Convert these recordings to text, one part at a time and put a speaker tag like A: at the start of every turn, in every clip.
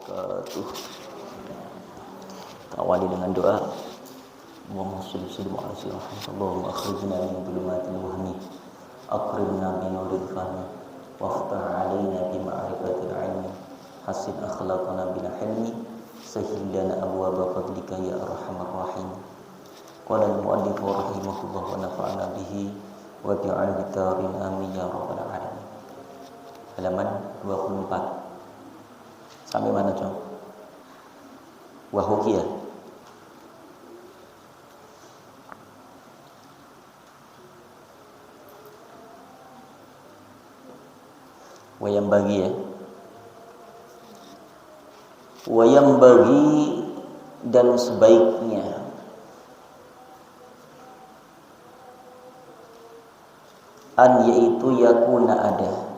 A: wabarakatuh. Awali dengan doa. Allahumma shalli ala sayyidina Allahumma akhrijna min dhulumatil wahmi akrimna bi nuril fahmi waftah 'alaina bi ma'rifatil 'ilmi hasin akhlaqana bil hilmi sahhil lana abwaaba fadlika ya arhamar rahim. Qala al-mu'allif rahimahullah wa nafa'ana bihi wa bi'al bitarin amin ya rabbal alamin. Halaman 24 sampai mana, Cong? Wahukiyah. Wayam bagi ya. Wayam bagi dan sebaiknya an yaitu yakuna ada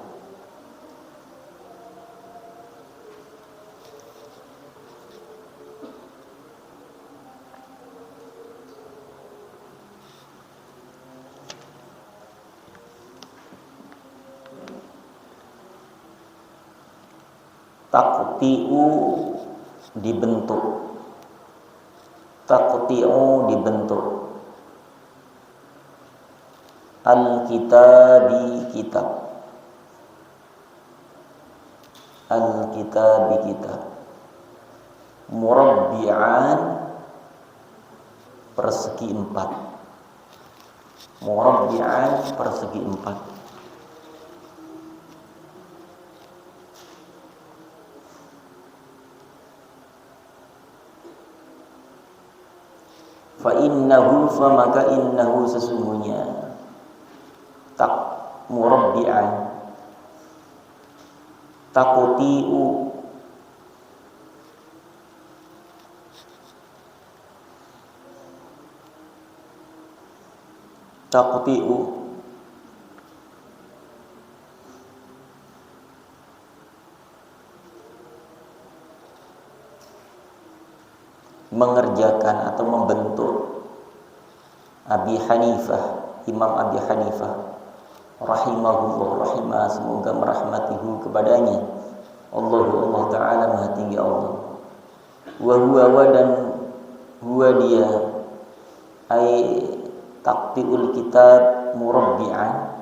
A: taqti'u dibentuk, taqti'u dibentuk, al-kitabi kitab, al-kitabi kitab, murabbi'an persegi 4, murabbi'an persegi 4. Fa innahu fa maka innahu sesungguhnya tak murabbi'an taqti'u taqti'u mengerjakan atau membentuk Abi Hanifah, Imam Abi Hanifah rahimahullah, rahimah semoga merahmatihu kepadanya Allah Ta'ala maha tinggi Allah. Wa huwa dan huwa dia ay taqti'ul kitab murabbi'an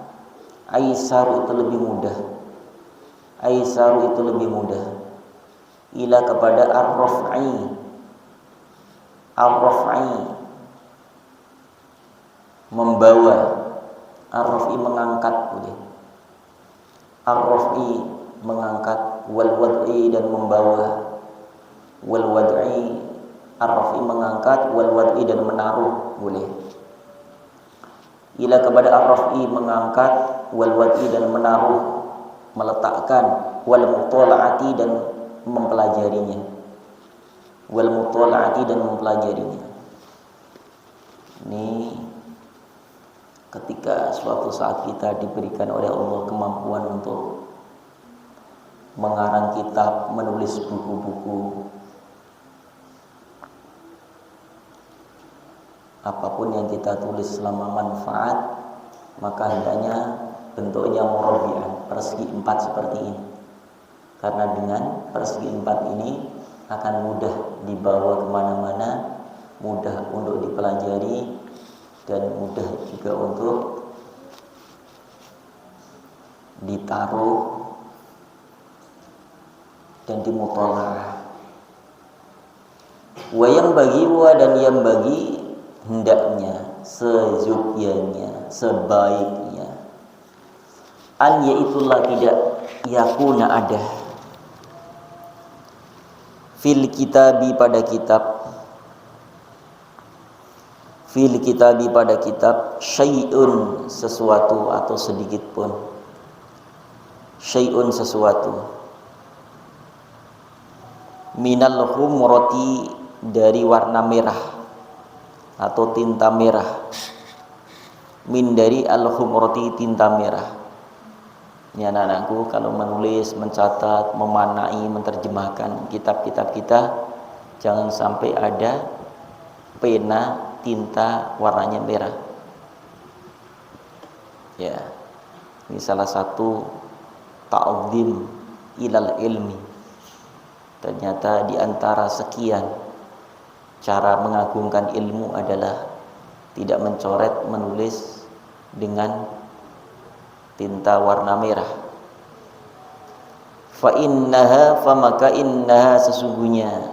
A: aisaru itu lebih mudah, aisaru itu lebih mudah ila kepada ar-raf'i, ar-raf'i membawa, ar-raf'i mengangkat boleh, ar-raf'i mengangkat, wal wad'i dan membawa, wal wad'i ar-raf'i mengangkat, wal wad'i dan menaruh boleh, ila kepada ar-raf'i mengangkat, wal wad'i dan menaruh meletakkan, wal mutola'ati dan mempelajarinya, wal mutola'ati dan mempelajarinya. Ini ketika suatu saat kita diberikan oleh Allah kemampuan untuk mengarang kitab, menulis buku-buku, apapun yang kita tulis selama manfaat, maka hendaknya bentuknya murabbi'an, persegi 4 seperti ini. Karena dengan persegi 4 ini akan mudah dibawa kemana-mana, mudah untuk dipelajari, dan mudah juga untuk ditaruh dan dimutola'ah. Wa yang bagi wa dan yang bagi hendaknya, sezukyanya, sebaiknya an yaitulah tidak yakuna ada fil kitabi pada kitab, fil kitabi pada kitab syai'un sesuatu atau sedikit pun, syai'un sesuatu, minal humrati dari warna merah atau tinta merah, min dari al-humrati tinta merah. Ini anak-anakku kalau menulis, mencatat, memanai, menerjemahkan kitab-kitab kita, jangan sampai ada pena tinta warnanya merah. Ya, ini salah satu ta'zim ilal ilmi. Ternyata di antara sekian cara mengagungkan ilmu adalah tidak mencoret menulis dengan tinta warna merah. Maka innaha sesungguhnya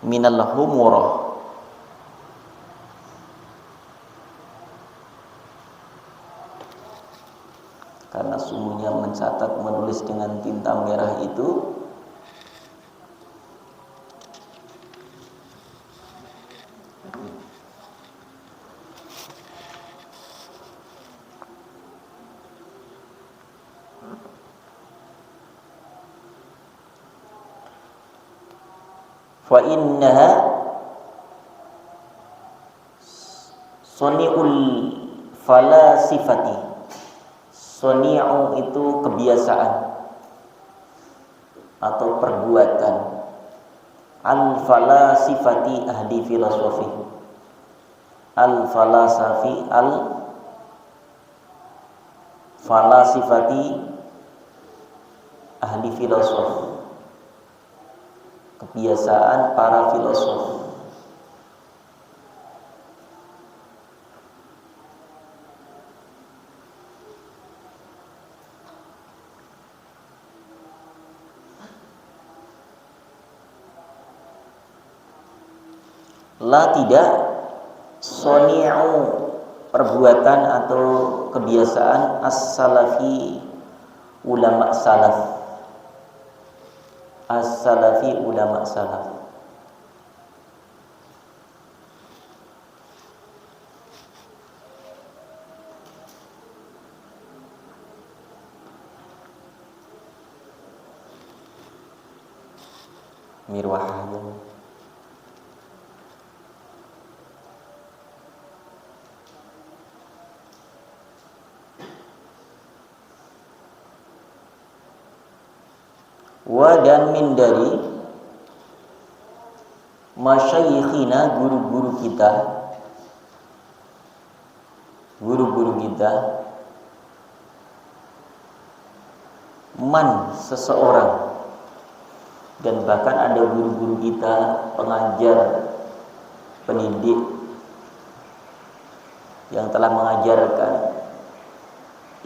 A: minal humurah, karena sungguhnya mencatat menulis dengan tinta merah itu fa innaha soni'ul falasifati. Soni'u itu kebiasaan atau perbuatan. Al-falasifati ahli filosofi. Al-falasifati ahli filosofi. Kebiasaan para filosof. La tidak, soni'u perbuatan atau kebiasaan as-salafi ulama salaf. As-salafi ulama salaf. Mirwah. Wa dan min dari masyayikhina guru-guru kita man seseorang, dan bahkan ada guru-guru kita pengajar pendidik yang telah mengajarkan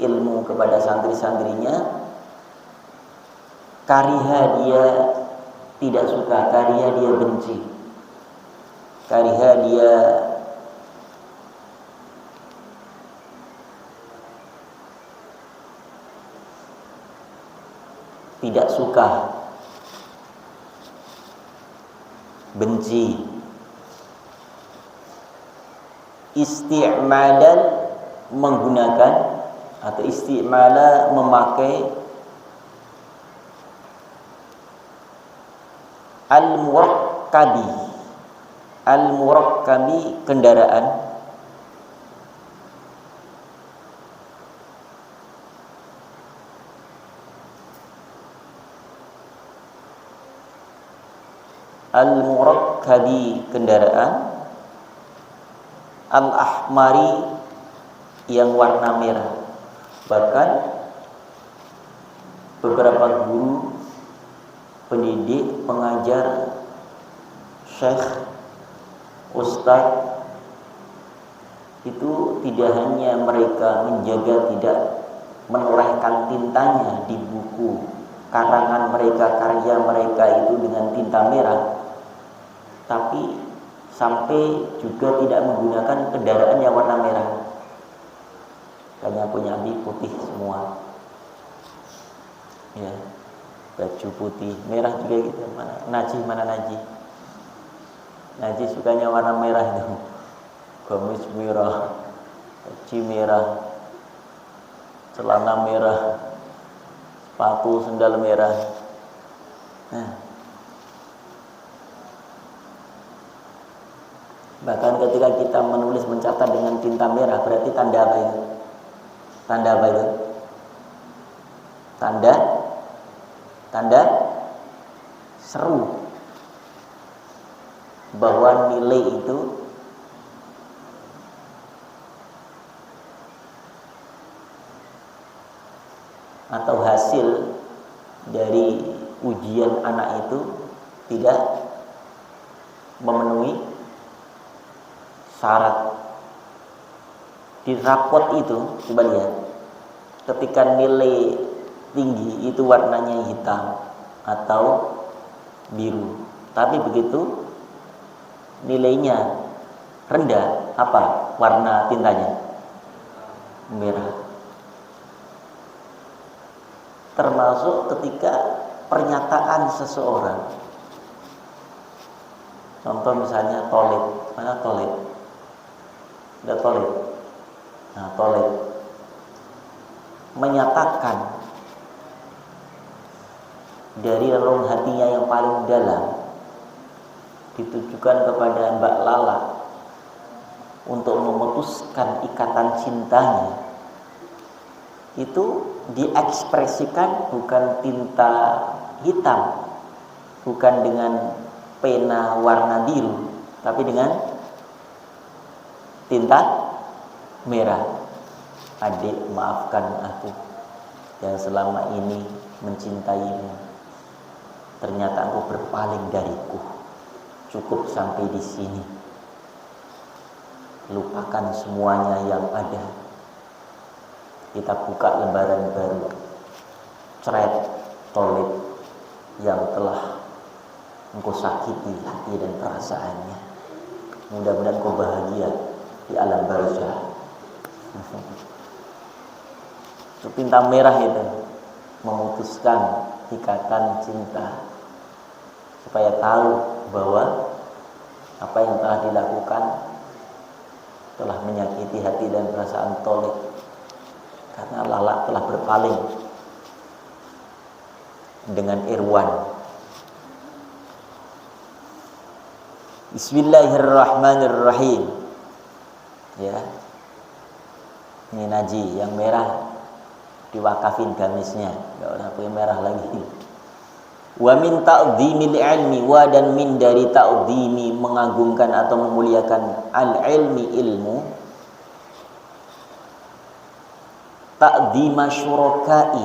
A: ilmu kepada santri-santrinya, kariha dia tidak suka, kariha dia benci, kariha dia tidak suka, benci. Isti'malan menggunakan atau isti'mala memakai al-murakkabi kendaraan, al-ahmari yang warna merah. Bahkan beberapa guru pendidik, pengajar, syekh, ustadz itu tidak hanya mereka menjaga tidak menorehkan tintanya di buku karangan mereka, karya mereka itu dengan tinta merah, tapi sampai juga tidak menggunakan kendaraan yang warna merah. Hanya punya abi putih semua, ya, baju putih, merah juga gitu. Mana Naji sukanya warna merah itu, gamis merah, baju merah, celana merah, sepatu sendal merah. Nah, bahkan ketika kita menulis mencatat dengan tinta merah, berarti tanda apa itu? Tanda apa itu? Tanda seru bahwa nilai itu atau hasil dari ujian anak itu tidak memenuhi syarat. Di rapot itu coba lihat, ketika nilai tinggi itu warnanya hitam atau biru, tapi begitu nilainya rendah, apa warna tintanya? Merah. Termasuk ketika pernyataan seseorang, contoh misalnya toilet, mana toilet? Ada toilet. Nah, toilet menyatakan dari relung hatinya yang paling dalam, ditujukan kepada Mbak Lala untuk memutuskan ikatan cintanya, itu diekspresikan bukan tinta hitam, bukan dengan pena warna biru, tapi dengan tinta merah. Adik, maafkan aku yang selama ini mencintaimu. Ternyata aku berpaling dariku. Cukup sampai di sini. Lupakan semuanya yang ada. Kita buka lembaran baru. Cret toilet yang telah engkau sakiti hati dan perasaannya. Mudah-mudahan kau bahagia di alam barzah. Itu tinta merah itu memutuskan ikatan cinta, supaya tahu bahwa apa yang telah dilakukan telah menyakiti hati dan perasaan Tolik, karena Lala telah berpaling dengan Irwan. Bismillahirrahmanirrahim. Ya, ini Naji yang merah diwakafin gamisnya, nggak usah pakai merah lagi. Wa min ta'dhimil ilmi, wa dan min dari ta'dhimi mengagungkan atau memuliakan al ilmi ilmu, ta'dhima syurakai,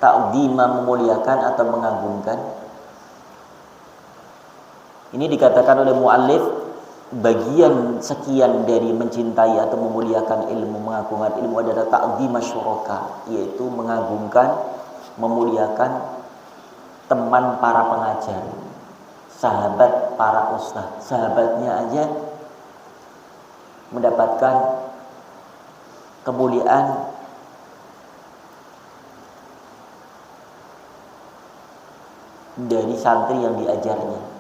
A: ta'dhima memuliakan atau mengagungkan. Ini dikatakan oleh muallif bagian sekian dari mencintai atau memuliakan ilmu, mengagungkan ilmu adalah ta'dhima syuraka, yaitu mengagungkan, memuliakan teman para pengajar, sahabat para ustaz. Sahabatnya aja mendapatkan kemuliaan dari santri yang diajarnya.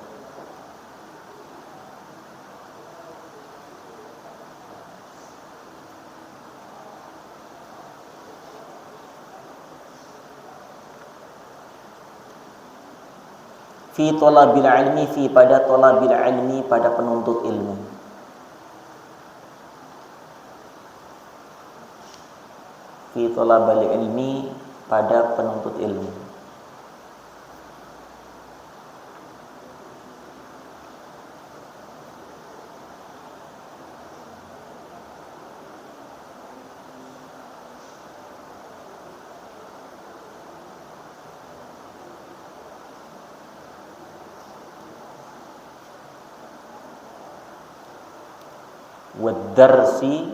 A: Fi talabil ilmi, fi pada talabil ilmi, pada penuntut ilmu. Fi talabil ilmi, pada penuntut ilmu. Wadarsi,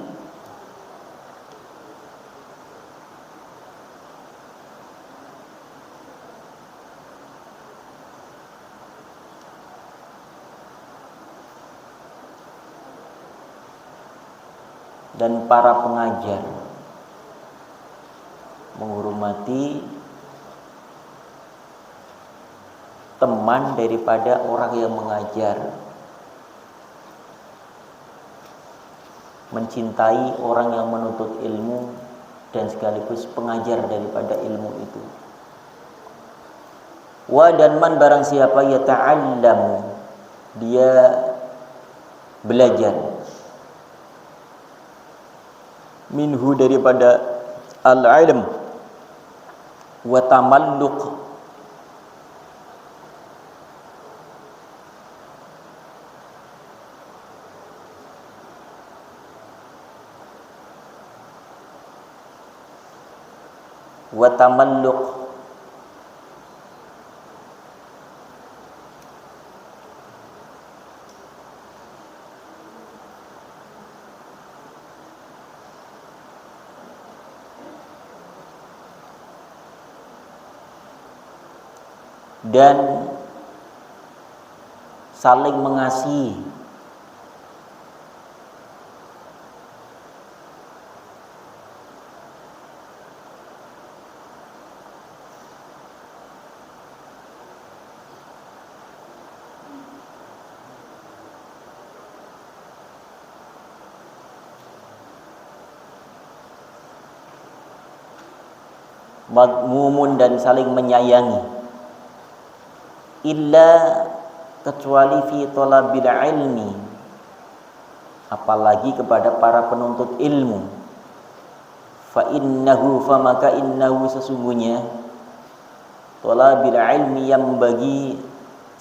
A: dan para pengajar, menghormati teman daripada orang yang mengajar, mencintai orang yang menuntut ilmu dan sekaligus pengajar daripada ilmu itu. Wa dan man barang siapa yata'allamu, dia belajar, minhu daripada al-ilm, wa tamalluq, wa tamalluq, dan saling mengasihi. Magmumun dan saling menyayangi, illa kecuali fi talabil ilmi, apalagi kepada para penuntut ilmu. Fa maka innahu sesungguhnya talabil ilmi yang bagi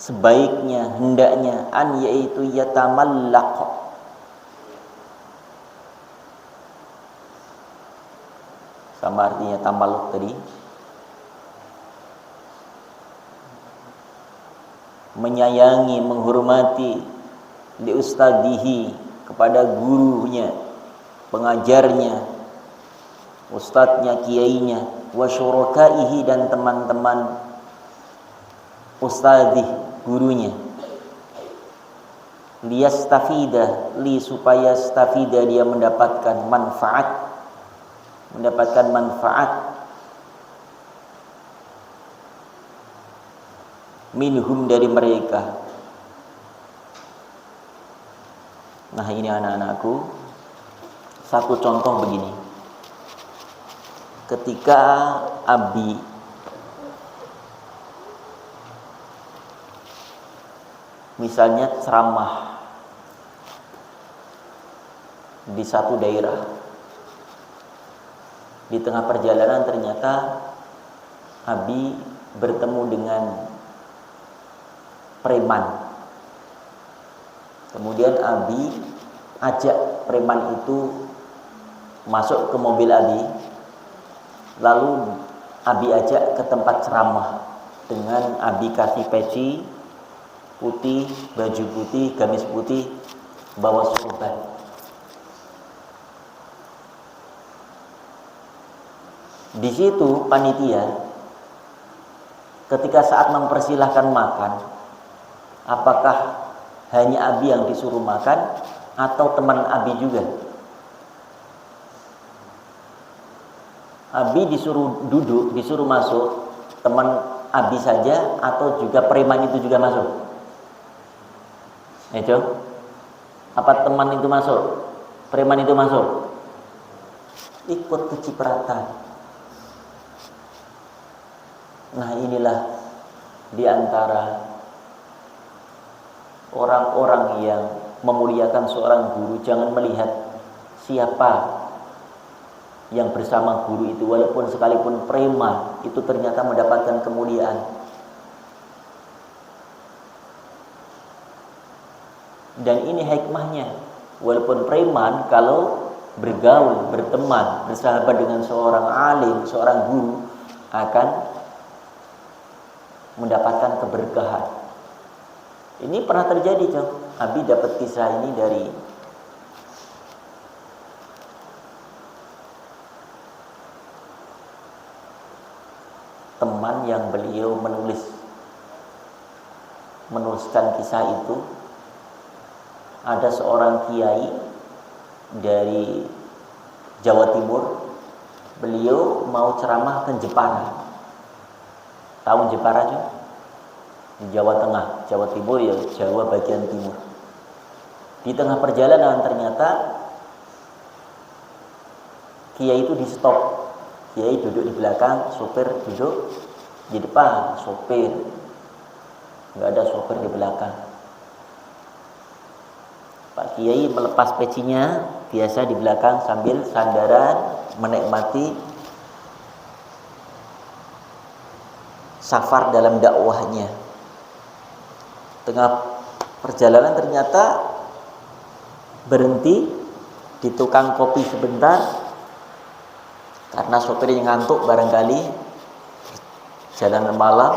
A: sebaiknya hendaknya an yaitu yatamallaq, sama artinya tamaluk tadi, menyayangi, menghormati, li ustadihi kepada gurunya, pengajarnya, ustadznya, kiainya, wa syurakaihi dan teman-teman ustadih, gurunya, liyastafida, supaya stafida dia mendapatkan manfaat minhum dari mereka. Nah ini anak-anakku, satu contoh begini. Ketika Abi misalnya ceramah di satu daerah, di tengah perjalanan ternyata Abi bertemu dengan preman. Kemudian Abi ajak preman itu masuk ke mobil Abi, lalu Abi ajak ke tempat ceramah dengan Abi kasih peci putih, baju putih, gamis putih, bawa sorban. Di situ panitia ketika saat mempersilahkan makan, apakah hanya Abi yang disuruh makan atau teman Abi juga? Abi disuruh duduk, disuruh masuk, teman Abi saja atau juga preman itu juga masuk? Itu apa teman itu masuk, preman itu masuk? Ikut kecipratan. Nah inilah di antara orang-orang yang memuliakan seorang guru. Jangan melihat siapa yang bersama guru itu, walaupun sekalipun preman itu ternyata mendapatkan kemuliaan. Dan ini hikmahnya, walaupun preman kalau bergaul, berteman, bersahabat dengan seorang alim, seorang guru, akan mendapatkan keberkahan. Ini pernah terjadi, Cok. Abi dapat kisah ini dari teman yang beliau menuliskan kisah itu. Ada seorang kiai dari Jawa Timur, beliau mau ceramah ke Jepara. Tahu Jepara juga? Di Jawa Tengah, Jawa Timur ya, Jawa bagian timur. Di tengah perjalanan ternyata kiai itu di stop. Kiai duduk di belakang, sopir duduk di depan, sopir. Enggak ada sopir di belakang. Pak Kiai melepas pecinya, biasa di belakang sambil sandaran menikmati safar dalam dakwahnya. Tengah perjalanan ternyata berhenti di tukang kopi sebentar karena sopirnya ngantuk barangkali, jalanan malam.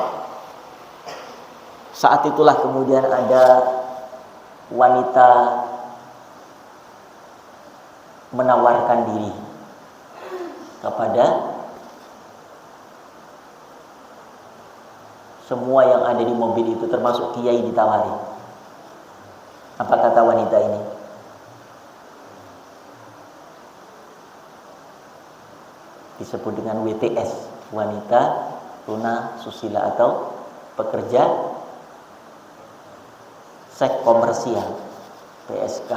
A: Saat itulah kemudian ada wanita menawarkan diri kepada semua yang ada di mobil itu termasuk kiai ditawari. Apa kata wanita ini? Disebut dengan WTS, wanita tuna susila atau pekerja seks komersial, PSK.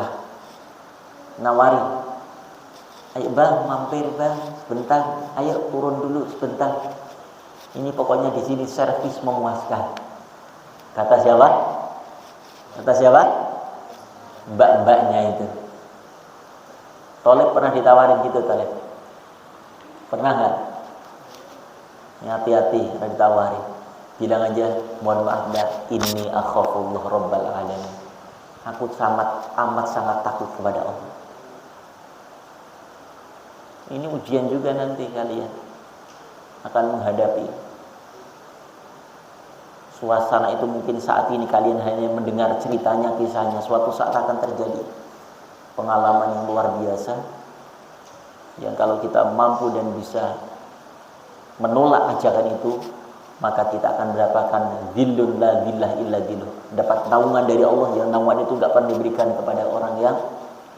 A: Nawari, ayo bang, mampir bang, sebentar, ayo turun dulu sebentar. Ini pokoknya di sini servis memuaskan. Kata siapa? Kata siapa? Mbak-mbaknya itu. Tolib pernah ditawarin gitu, Tolib? Pernah nggak? Hati-hati, pernah ditawarin. Bilang aja, mohon maaf mbak, inni akhafullah rabbal alamin. Aku amat sangat takut kepada Allah. Ini ujian juga nanti kalian akan menghadapi suasana itu. Mungkin saat ini kalian hanya mendengar ceritanya, kisahnya. Suatu saat akan terjadi pengalaman yang luar biasa, yang kalau kita mampu dan bisa menolak ajakan itu, maka kita akan mendapatkan dhillun la dhillah illa dhilluh. Dapat naungan dari Allah yang naungan itu tidak pernah diberikan kepada orang yang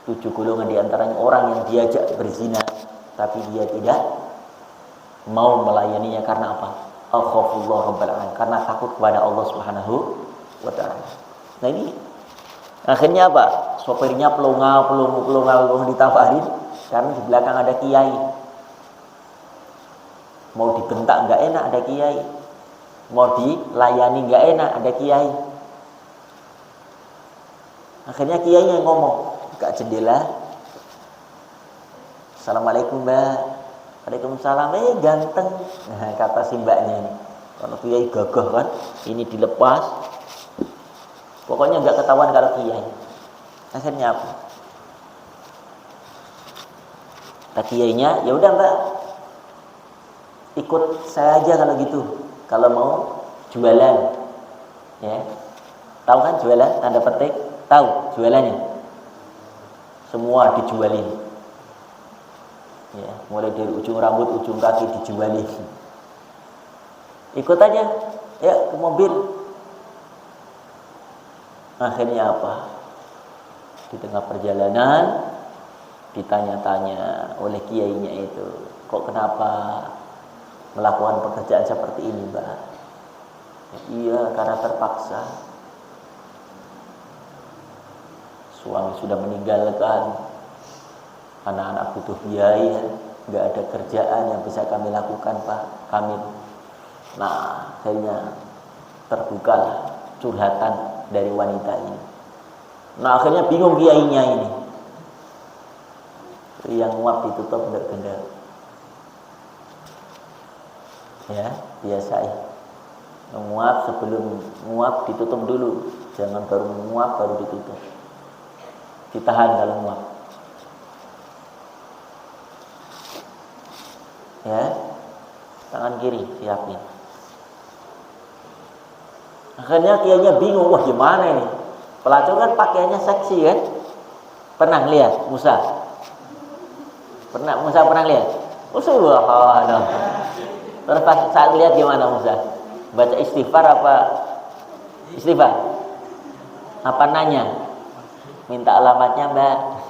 A: 7 golongan, diantaranya orang yang diajak berzina tapi dia tidak mau melayaninya. Karena apa? Akhafullah rabbal alamin, karena takut kepada Allah Subhanahu wa ta'ala. Nah ini akhirnya apa? Sopirnya pelongal ditawarin karena di belakang ada kiai. Mau dibentak nggak enak, ada kiai. Mau dilayani nggak enak, ada kiai. Akhirnya kiai yang ngomong, buka jendela, assalamualaikum mbak. Waalaikumsalam. Ganteng. Nah, kata si mbaknya ini. Kalau kiai gagah kan, ini dilepas. Pokoknya nggak ketahuan kalau kiai. Akhirnya apa? Kata kiainya, ya udah mbak, ikut saya aja kalau gitu. Kalau mau jualan, ya, tahu kan jualan tanda petik? Tahu jualannya? Semua dijualin. Ya, mulai dari ujung rambut, ujung kaki dijualin. Ikut aja, ya ke mobil. Akhirnya apa? Di tengah perjalanan ditanya-tanya oleh kiainya itu, kok kenapa melakukan pekerjaan seperti ini mbak? Ya, iya, karena terpaksa. Suami sudah meninggalkan, anak-anak butuh biaya, nggak ada kerjaan yang bisa kami lakukan pak, kami. Nah, akhirnya terbuka curhatan dari wanita ini. Nah, akhirnya bingung kiainya ini. Yang nguap ditutup gendar-gendar. Ya, biasa ya. Menguap, sebelum nguap ditutup dulu. Jangan baru menguap baru ditutup. Ditahan kalau nguap. Ya, tangan kiri siapin. Akhirnya kiainya bingung, wah gimana ini? Pelacur kan pakaiannya seksi kan? Pernah lihat Musa? Musa pernah lihat? Subhanallah. Terus pas saat lihat gimana Musa? Baca istighfar apa? Istighfar? Apa nanya? Minta alamatnya mbak.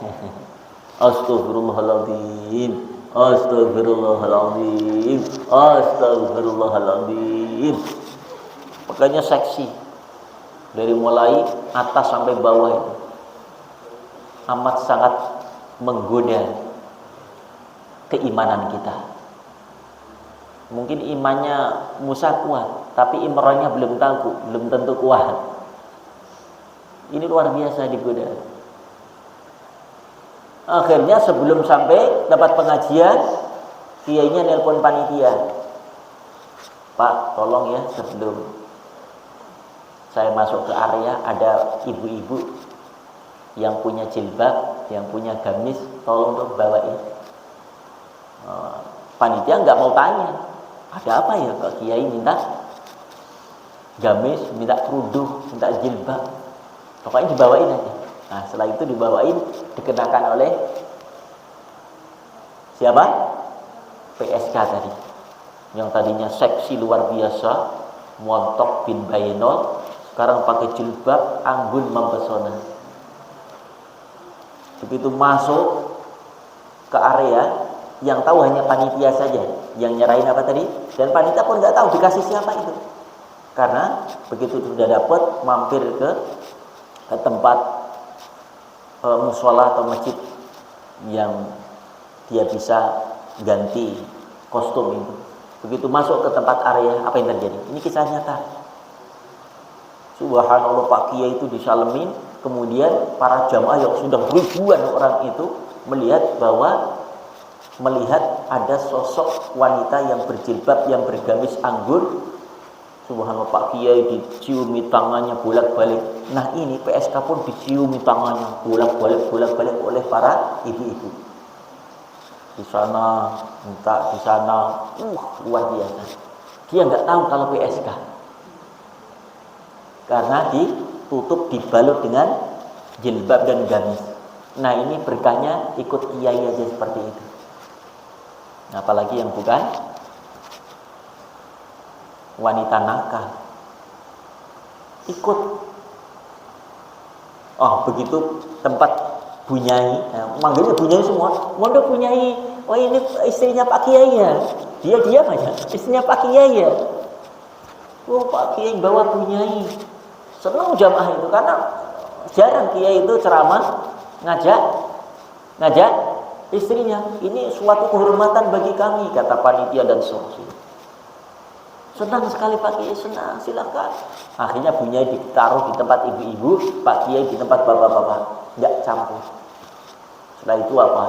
A: Astagfirullahaladzim. Astagfirullahaladzim. Astagfirullahaladzim. Pakainya seksi. Dari mulai atas sampai bawah itu amat sangat menggoda keimanan kita. Mungkin imannya Musa kuat, tapi imronnya belum tentu kuat. Ini luar biasa digoda. Akhirnya sebelum sampai dapat pengajian, kiainya nelpon panitia. Pak, tolong ya, sebelum saya masuk ke area ada ibu-ibu yang punya jilbab, yang punya gamis, tolong dong bawain. Panitia nggak mau tanya, ada apa ya Pak Kiai minta gamis, minta kerudung, minta jilbab, pokoknya dibawain aja. Nah setelah itu dibawain, dikenakan oleh siapa? PSK tadi, yang tadinya seksi luar biasa, montok bin Bainol, sekarang pakai jilbab, anggun mempesona. Begitu masuk ke area, yang tahu hanya panitia saja, yang nyerahin apa tadi, dan panitia pun nggak tahu dikasih siapa itu. Karena begitu sudah dapat, mampir ke tempat musola atau masjid yang dia bisa ganti kostum itu. Begitu masuk ke tempat area, apa yang terjadi? Ini kisah nyata. Subhanallah, Pak Kiai itu disalemin, kemudian para jamaah yang sudah ribuan orang itu melihat ada sosok wanita yang berjilbab, yang bergamis anggun. Subhanallah, Pak Kiai diciumi tangannya bolak-balik. Nah ini PSK pun diciumi tangannya bolak-balik oleh para ibu-ibu. Di sana, minta di sana, luar biasa. Dia nggak tahu kalau PSK. Karena ditutup, dibalut dengan jilbab dan gamis. Nah ini berkahnya ikut kiai aja seperti itu. Nah, apalagi yang bukan wanita nakal ikut. Oh begitu tempat bunyai, manggilnya bunyai semua. Mondok bunyai, oh ini istrinya Pak Kiai ya. Dia diam aja, istrinya Pak Kiai ya. Oh Pak Kiai bawa bunyai. Senang jamaah itu karena jarang Kiai itu ceramah ngajak istrinya. Ini suatu kehormatan bagi kami, kata panitia dan seterusnya. Senang sekali Pak Kiai, senang, silakan. Akhirnya bunyai ditaruh di tempat ibu-ibu, Pak Kiai di tempat bapak-bapak, nggak campur. Setelah itu apa?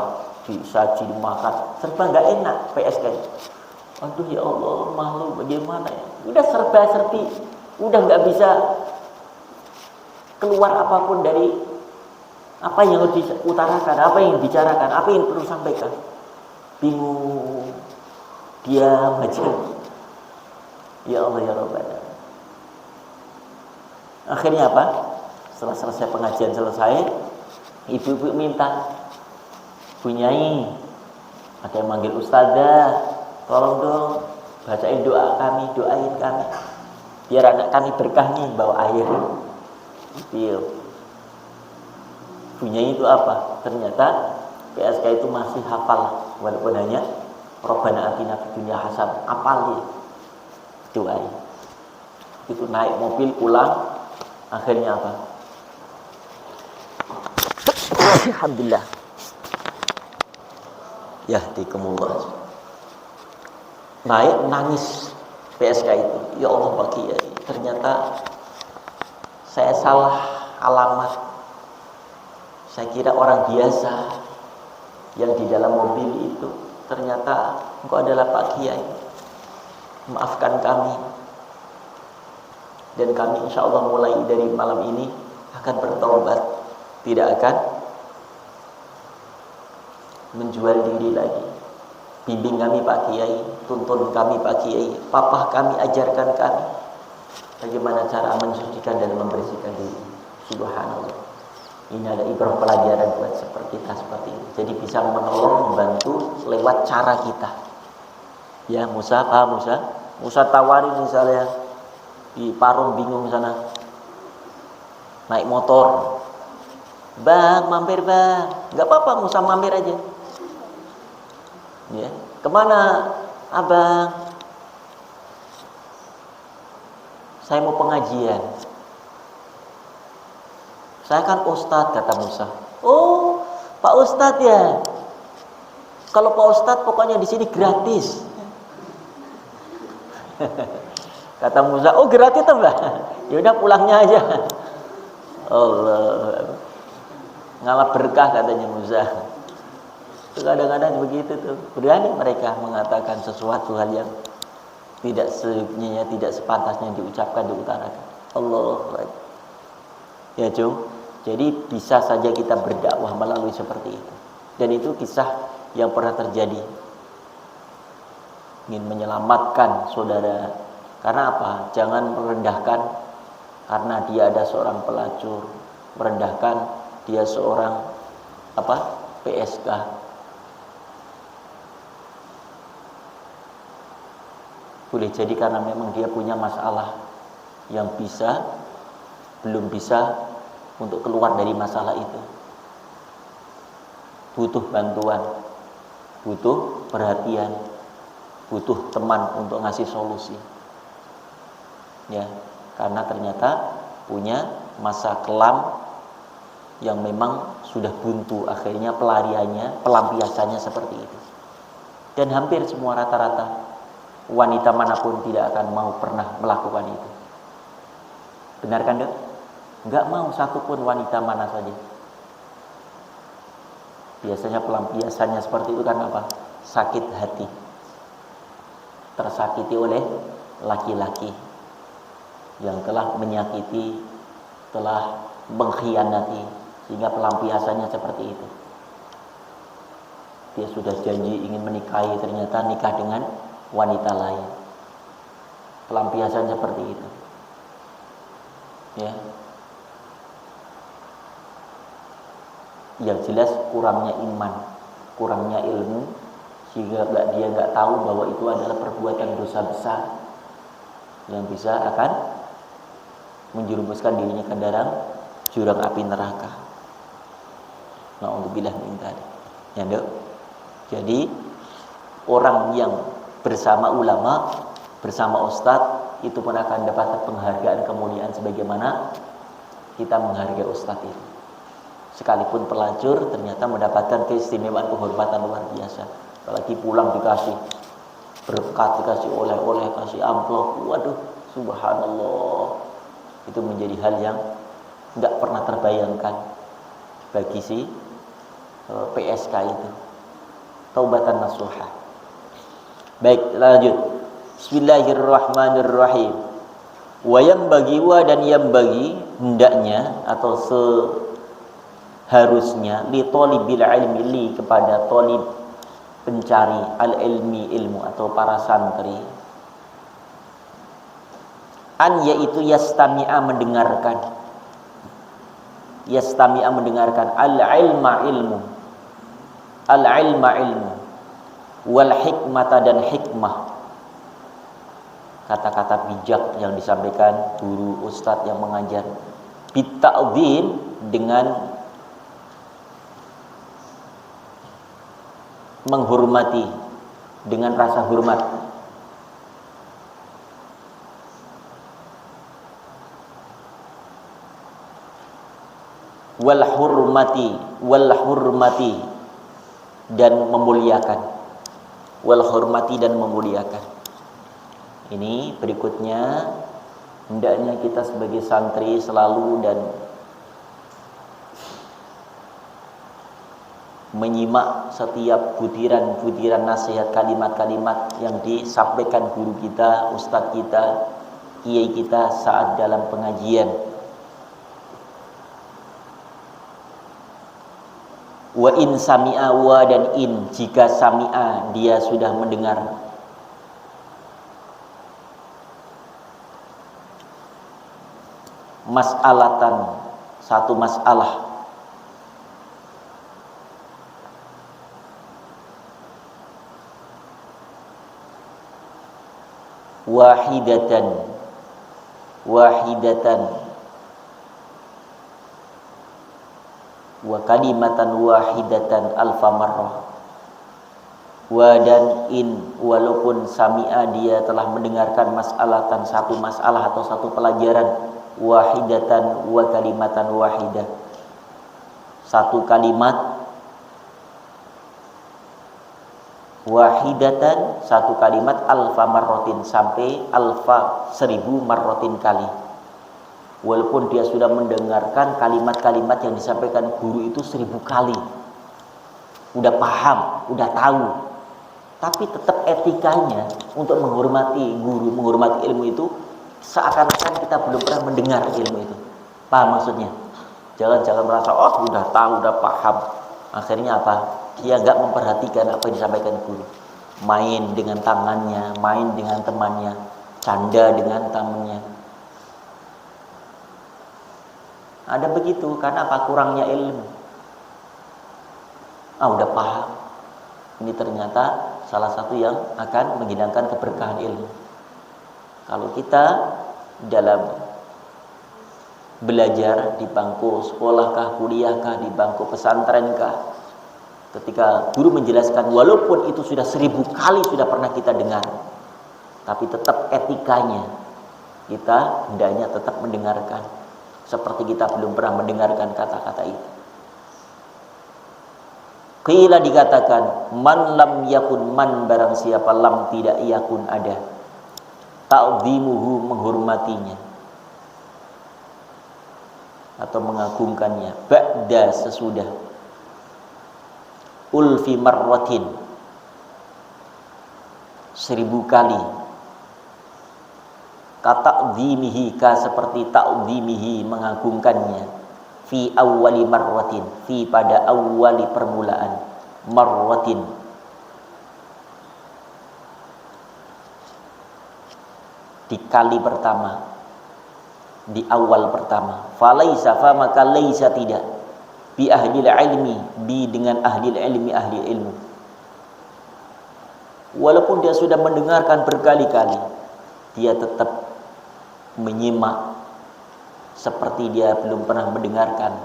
A: Disaji, dimakan, serba nggak enak PSK. Aduh ya Allah, malu bagaimana ya? Udah serba-serbi, udah nggak bisa keluar apapun dari apa yang harus diutarakan, apa yang dibicarakan, apa yang perlu sampaikan. Bingung, diam aja. Ya Allah ya Rabbana. Akhirnya apa? Setelah selesai pengajian selesai, ibu-ibu minta, bunyai, ada yang manggil ustazah, tolong dong bacain doa kami, doain kami, biar anak kami berkah nih bawa air. Iya. Bunyai itu apa? Ternyata PSK itu masih hafal, walaupun hanya Rabbana atina fid dunya hasanah, hafal dia. Doain. Itu naik mobil pulang, akhirnya apa? Alhamdulillah. Ya dikumullah. Naik nangis PSK itu. Ya Allah Pak Kiai, ternyata saya salah alamat. Saya kira orang biasa yang di dalam mobil itu, ternyata engkau adalah Pak Kiai. Maafkan kami. Dan kami insya Allah mulai dari malam ini akan bertobat, tidak akan menjual diri lagi. Bimbing kami Pak Kiai, tuntun kami Pak Kiai, papah kami, ajarkan kami bagaimana cara mensucikan dan membersihkan diri. Subhanallah. Ini ada ibrah pelajaran buat seperti kita seperti ini. Jadi bisa menolong, membantu lewat cara kita. Ya Musa, paham Musa? Musa tawari misalnya di Parung bingung sana, naik motor, bang mampir bang, nggak apa-apa Musa mampir aja. Ya, kemana abang? Saya mau pengajian. Saya kan ustadz, kata Musa. Oh, Pak Ustadz ya. Kalau Pak Ustadz pokoknya di sini gratis. Kata Musa, oh gratis tuh mbak. Ya udah pulangnya aja. Allah, ngalah berkah katanya Musa. Itu kadang-kadang begitu tuh. Berani mereka mengatakan sesuatu hal yang tidak sebenarnya, tidak sepantasnya diucapkan, diutarakan. Allah. Ya Jung. Jadi bisa saja kita berdakwah melalui seperti itu. Dan itu kisah yang pernah terjadi. Ingin menyelamatkan saudara. Karena apa? Jangan merendahkan karena dia ada seorang pelacur. Merendahkan dia seorang PSK. Boleh jadi karena memang dia punya masalah yang belum bisa untuk keluar dari masalah itu. Butuh bantuan, butuh perhatian, butuh teman untuk ngasih solusi. Ya, karena ternyata punya masa kelam yang memang sudah buntu, akhirnya pelampiasannya seperti itu. Dan hampir semua rata-rata wanita manapun tidak akan mau pernah melakukan itu. Benar kan, Dok? Enggak mau satupun wanita mana saja. Biasanya pelampiasannya seperti itu karena apa? Sakit hati. Tersakiti oleh laki-laki yang telah menyakiti, telah mengkhianati, sehingga pelampiasannya seperti itu. Dia sudah janji ingin menikahi, ternyata nikah dengan wanita lain. Pelampiasan seperti itu. Ya. Yang jelas kurangnya iman, kurangnya ilmu, sehingga dia nggak tahu bahwa itu adalah perbuatan dosa besar yang bisa akan menjerumuskan dirinya ke dalam jurang api neraka. Na'udzubillah min dzalik. Ya, Dok. Jadi orang yang bersama ulama, bersama ustadz, itu pun akan dapat penghargaan kemuliaan sebagaimana kita menghargai ustadz itu. Sekalipun pelacur ternyata mendapatkan keistimewaan kehormatan luar biasa. Apalagi pulang dikasih berkat, dikasih oleh-oleh, kasih amplop. Waduh, subhanallah. Itu menjadi hal yang tidak pernah terbayangkan bagi si PSK itu. Taubatan nasuha. Baik, lanjut. Bismillahirrahmanirrahim. Wa dan yang bagi hendaknya atau seharusnya li talibil ilmi, li kepada talib pencari al-ilmi, ilmu atau para santri, an yaitu yastami'a mendengarkan al-ilma ilmu wal hikmata dan hikmah, kata-kata bijak yang disampaikan guru ustadz yang mengajar, bita'dzim dengan menghormati, dengan rasa hormat, wal hurmati dan memuliakan, wal hurmati dan memuliakan. Ini berikutnya hendaknya kita sebagai santri selalu dan menyimak setiap butiran-butiran nasihat, kalimat-kalimat yang disampaikan guru kita, ustadz kita, kiai kita saat dalam pengajian. Wa in sami'a, wa dan in jika sami'a dia sudah mendengar, mas'alatan satu masalah, wahidatan wa kalimatan wahidatan alfa marrah, wa dan in walaupun sami'a dia telah mendengarkan mas'alatan satu masalah atau satu pelajaran, wahidatan wa kalimatan wahidah satu kalimat, wahidatan satu kalimat, alfa marrotin sampai alfa 1000 marrotin kali. Walaupun dia sudah mendengarkan kalimat-kalimat yang disampaikan guru itu 1000 kali, udah paham, udah tahu, tapi tetap etikanya untuk menghormati guru, menghormati ilmu itu seakan-akan kita belum pernah mendengar ilmu itu. Paham maksudnya? Jangan merasa oh udah tahu, udah paham. Akhirnya apa? Dia enggak memperhatikan apa yang disampaikan guru. Main dengan tangannya, main dengan temannya, canda dengan temannya. Ada begitu karena apa? Kurangnya ilmu. Udah paham. Ini ternyata salah satu yang akan menghilangkan keberkahan ilmu. Kalau kita dalam belajar di bangku sekolahkah, kuliahkah, di bangku pesantrenkah, ketika guru menjelaskan, walaupun itu sudah 1000 kali sudah pernah kita dengar, tapi tetap etikanya kita hendaknya tetap mendengarkan, seperti kita belum pernah mendengarkan kata-kata itu. Qila dikatakan, man lam yakun, man barang siapa, lam tidak yakun ada, ta'zimuhu menghormatinya atau mengagungkannya, ba'da sesudah, ulfi marwatin 1000 kali, kata'zimihi ka seperti ta'zimihi mengagungkannya, fi awwali marwatin, fi pada awwali permulaan, marwatin di kali pertama, di awal pertama. Falaisa fa maka laisa tidak, bi ahli ilmi, bi dengan ahli ilmi, ahli ilmu. Walaupun dia sudah mendengarkan berkali-kali, dia tetap menyimak seperti dia belum pernah mendengarkan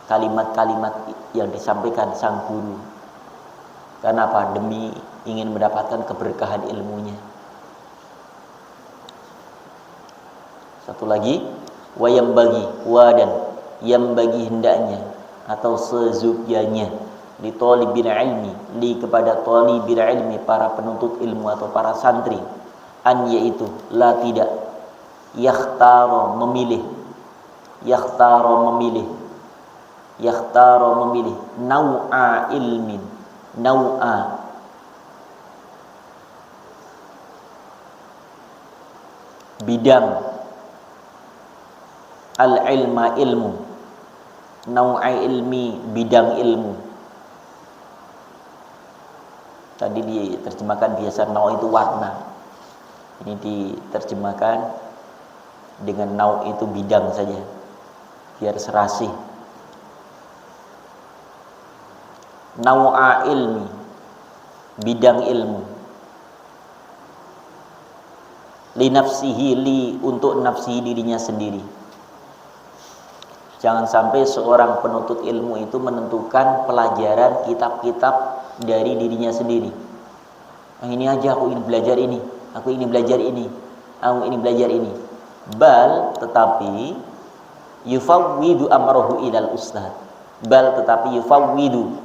A: kalimat-kalimat yang disampaikan sang guru. Karena apa? Demi ingin mendapatkan keberkahan ilmunya. Satu lagi, wa yang bagi, wa dan yang bagi hendaknya atau sezukyanya, li talibil ilmi, li kepada talibil ilmi, para penuntut ilmu atau para santri, an yaitu la tidak, yakhtaro memilih, yakhtaro memilih, yakhtaro memilih, nau'a ilmin, nau'a bidang, al-ilma ilmu, nau'a ilmi bidang ilmu. Tadi diterjemahkan biasa nau itu warna, ini diterjemahkan dengan nau itu bidang saja biar serasi. Nau'a ilmi bidang ilmu, li nafsihi, li untuk nafsihi dirinya sendiri. Jangan sampai seorang penuntut ilmu itu menentukan pelajaran kitab-kitab dari dirinya sendiri. Ini aja aku ingin belajar ini, aku ingin belajar ini, aku ingin belajar ini. Bal tetapi yufawwidu amrohu ilal ustad. Bal tetapi yufawwidu,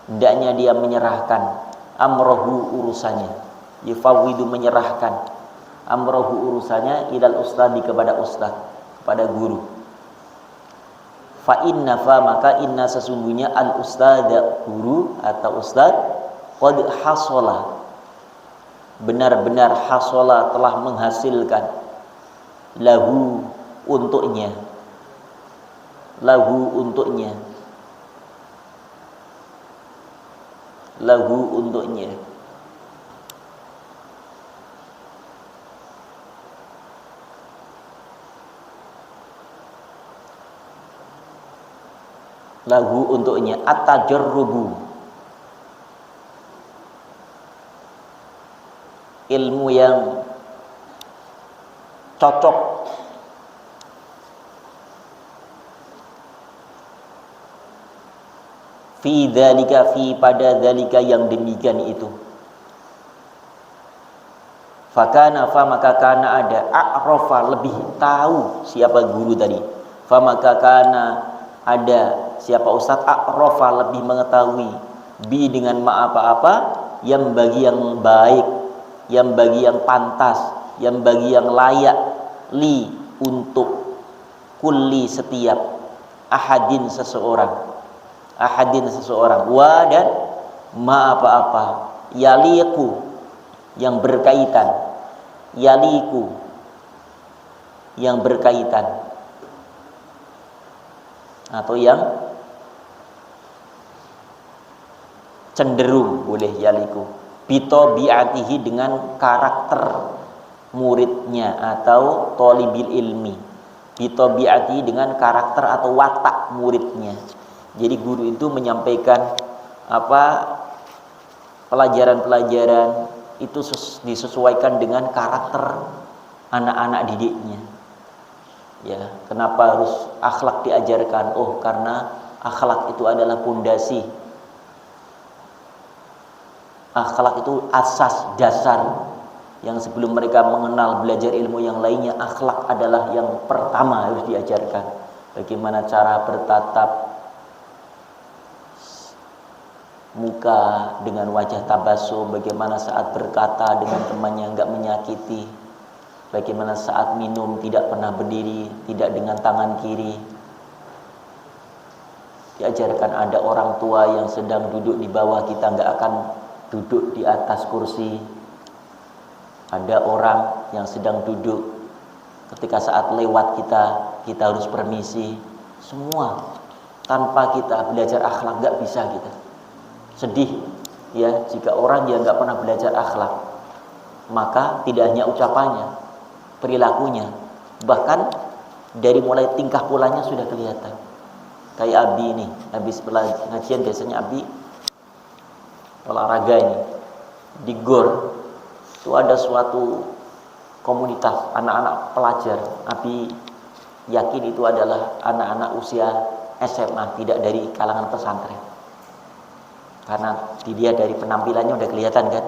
A: hendaknya dia menyerahkan amrohu urusannya. Yufawwidu menyerahkan amrohu urusannya ilal ustadi kepada ustad, kepada guru. Fa inna fa maka inna sesungguhnya al ustada guru atau ustad, qad hasola benar-benar hasola telah menghasilkan, lahu untuknya, lahu untuknya, lahu untuknya, lahu untuknya at-tajarrubu, ilmu yang cocok, fi dzalika, fi pada dzalika yang demikian itu. Fakana fa maka kana ada, a'rafa lebih tahu siapa guru tadi, fa maka kana ada siapa ustadz, a'rafa lebih mengetahui, bi dengan ma apa-apa, yang bagi yang baik, yang bagi yang pantas, yang bagi yang layak, li untuk kulli setiap, ahadin seseorang, ahadin seseorang, wa dan ma apa-apa, yaliku yang berkaitan, yaliku yang berkaitan atau yang cenderung, boleh yaliku, bito bi'atihi dengan karakter muridnya atau tolibil ilmi, bito bi'atihi dengan karakter atau watak muridnya. Jadi guru itu menyampaikan apa pelajaran-pelajaran itu disesuaikan dengan karakter anak-anak didiknya. Ya, kenapa harus akhlak diajarkan? Oh, karena akhlak itu adalah pondasi. Akhlak itu asas dasar yang sebelum mereka mengenal belajar ilmu yang lainnya, akhlak adalah yang pertama harus diajarkan. Bagaimana cara bertatap muka dengan wajah tabasum, bagaimana saat berkata dengan temannya enggak menyakiti, bagaimana saat minum tidak pernah berdiri, tidak dengan tangan kiri. Diajarkan ada orang tua yang sedang duduk di bawah, kita enggak akan duduk di atas kursi. Ada orang yang sedang duduk, ketika saat lewat kita harus permisi. Semua tanpa kita belajar akhlak nggak bisa kita. Sedih ya jika orang yang nggak pernah belajar akhlak. Maka tidak hanya ucapannya, perilakunya, bahkan dari mulai tingkah polanya sudah kelihatan. Kayak Abi ini, habis pengajian biasanya Abi olahraga ini di GOR. Itu ada suatu komunitas anak-anak pelajar. Abi yakin itu adalah anak-anak usia SMA, tidak dari kalangan pesantren. Karena dia dari penampilannya udah kelihatan kan.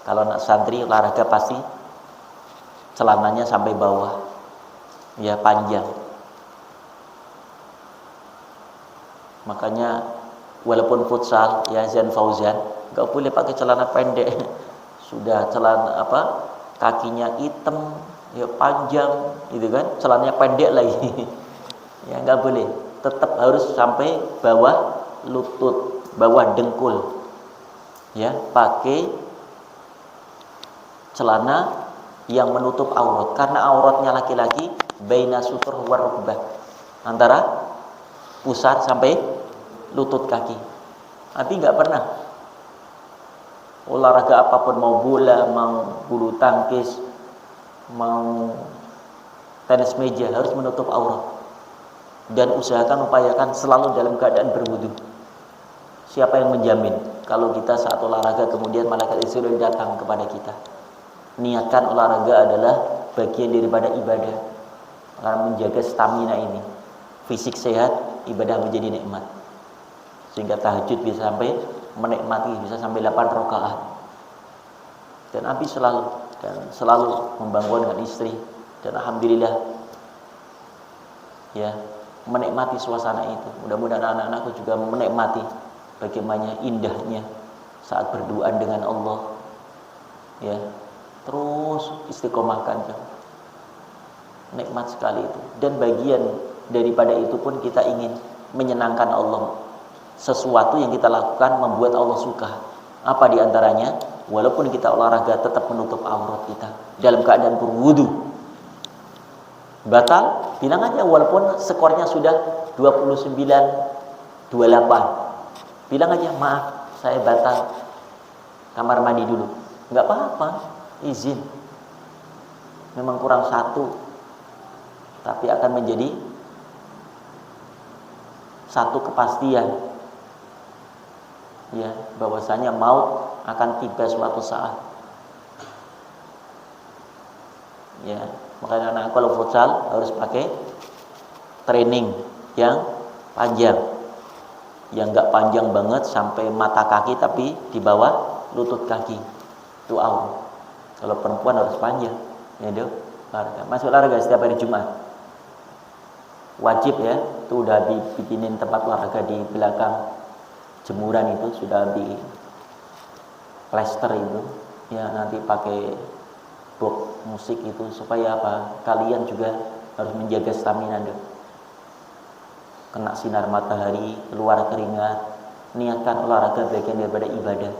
A: Kalau anak santri olahraga pasti celananya sampai bawah, ya panjang. Makanya walaupun futsal ya Zan Fauzan nggak boleh pakai celana pendek. Sudah celana kakinya hitam ya panjang gitu kan, celananya pendek lagi. Ya nggak boleh, tetap harus sampai bawah lutut, bawah dengkul ya, pakai celana yang menutup aurat, karena auratnya laki-laki baina sutur wa rukbah, antara pusar sampai lutut kaki. Tapi nggak pernah olahraga apapun, mau bola, mau bulu tangkis, mau tenis meja, harus menutup aurat. Dan upayakan selalu dalam keadaan berwudu. Siapa yang menjamin kalau kita saat olahraga kemudian malaikat Israil datang kepada kita? Niatkan olahraga adalah bagian daripada ibadah, karena menjaga stamina ini. Fisik sehat, ibadah menjadi nikmat. Sehingga tahajud bisa sampai menikmati, bisa sampai 8 rakaat. Dan Abi selalu membangunkan istri, dan alhamdulillah ya menikmati suasana itu. Mudah-mudahan anak-anakku juga menikmati bagaimana indahnya saat berduaan dengan Allah. Ya, terus istiqomahkan. Nikmat sekali itu. Dan bagian daripada itu pun kita ingin menyenangkan Allah. Sesuatu yang kita lakukan membuat Allah suka. Apa diantaranya? Walaupun kita olahraga tetap menutup aurat kita dalam keadaan berwudu. Batal, bilang aja walaupun skornya sudah 29-28. Bilang aja, maaf, saya batal. Kamar mandi dulu. Enggak apa-apa, izin. Memang kurang satu, tapi akan menjadi satu kepastian. Ya, bahwasanya maut akan tiba suatu saat. Ya, makanya anak kalau futsal harus pakai training yang panjang, yang enggak panjang banget sampai mata kaki, tapi di bawah lutut kaki. Itu aurat. Kalau perempuan harus panjang. Ya, deh. Masuk olahraga setiap hari Jumat. Wajib ya, itu udah dibikinin tempat olahraga di belakang jemuran, itu sudah di plester itu ya, nanti pakai box musik itu supaya apa? Kalian juga harus menjaga stamina deh. Kena sinar matahari, keluar keringat, niatkan olahraga bagian daripada ibadah,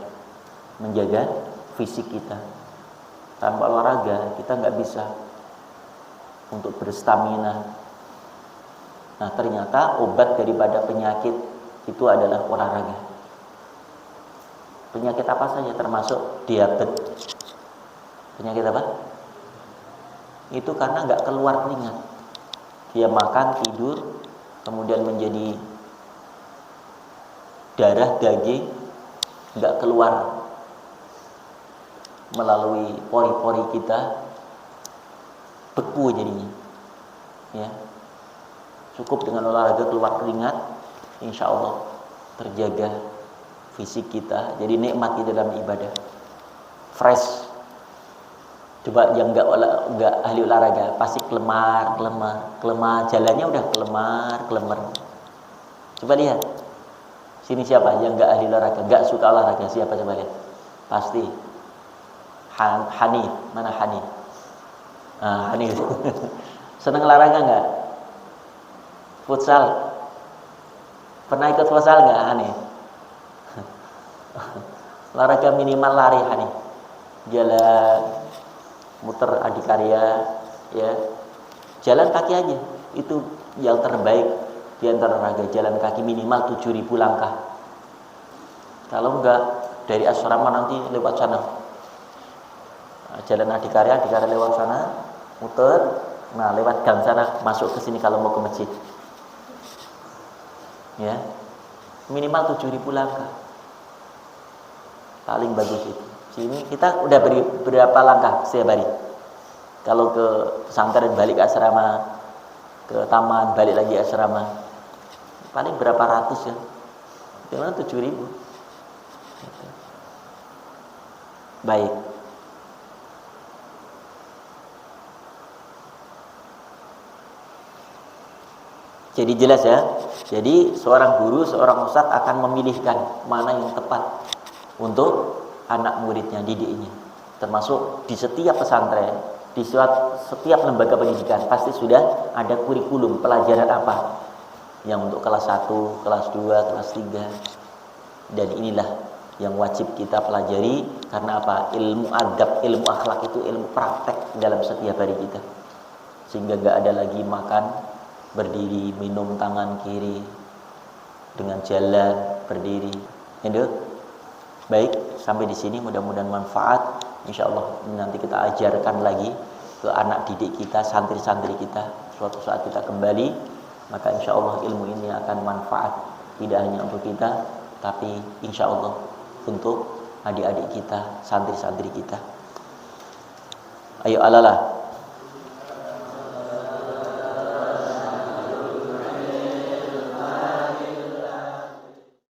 A: menjaga fisik kita. Tanpa olahraga kita nggak bisa untuk berstamina. Nah, ternyata obat daripada penyakit itu adalah olahraga. Penyakit apa saja termasuk diabetes. Penyakit apa? Itu karena nggak keluar keringat. Dia makan, tidur, kemudian menjadi darah daging, nggak keluar melalui pori-pori kita, beku jadinya. Ya. Cukup dengan olahraga keluar keringat, insya Allah terjaga fisik kita. Jadi nikmat di dalam ibadah. Fresh. Coba yang enggak ahli olahraga pasti kelemar, jalannya udah kelemar. Coba lihat. Sini siapa yang enggak ahli olahraga, enggak suka olahraga, siapa coba lihat? Pasti Hani, mana Hani? Hani. Seneng olahraga enggak? Futsal. Pernah ikut futsal enggak Hani? Olahraga minimal lari Hani. Jalan, muter adikarya, ya. Jalan kaki aja. Itu yang terbaik di antara olahraga. Jalan kaki minimal 7.000 langkah. Kalau enggak dari asrama nanti lewat sana. Jalan adikarya lewat sana, muter, nah lewat gang sana masuk ke sini kalau mau ke masjid. Ya. Minimal 7.000 langkah. Paling bagus itu. Sini kita udah beri berapa langkah setiap hari? Kalau ke pesantren balik ke asrama, ke taman balik lagi asrama, paling berapa ratus ya? Minimal 7.000. Gitu. Baik. Jadi jelas ya. Jadi seorang guru, seorang ustadz akan memilihkan mana yang tepat untuk anak muridnya, didiknya. Termasuk di setiap pesantren, di setiap lembaga pendidikan pasti sudah ada kurikulum pelajaran apa yang untuk kelas 1, kelas 2, kelas 3. Dan inilah yang wajib kita pelajari. Karena apa? Ilmu adab, ilmu akhlak itu ilmu praktek dalam setiap hari kita. Sehingga gak ada lagi makan berdiri, minum tangan kiri, dengan jalan berdiri. Itu baik, sampai di sini mudah-mudahan manfaat. Insyaallah nanti kita ajarkan lagi ke anak didik kita, santri-santri kita. Suatu saat kita kembali, maka insyaallah ilmu ini akan manfaat tidak hanya untuk kita, tapi insyaallah untuk adik-adik kita, santri-santri kita. Ayo alalah.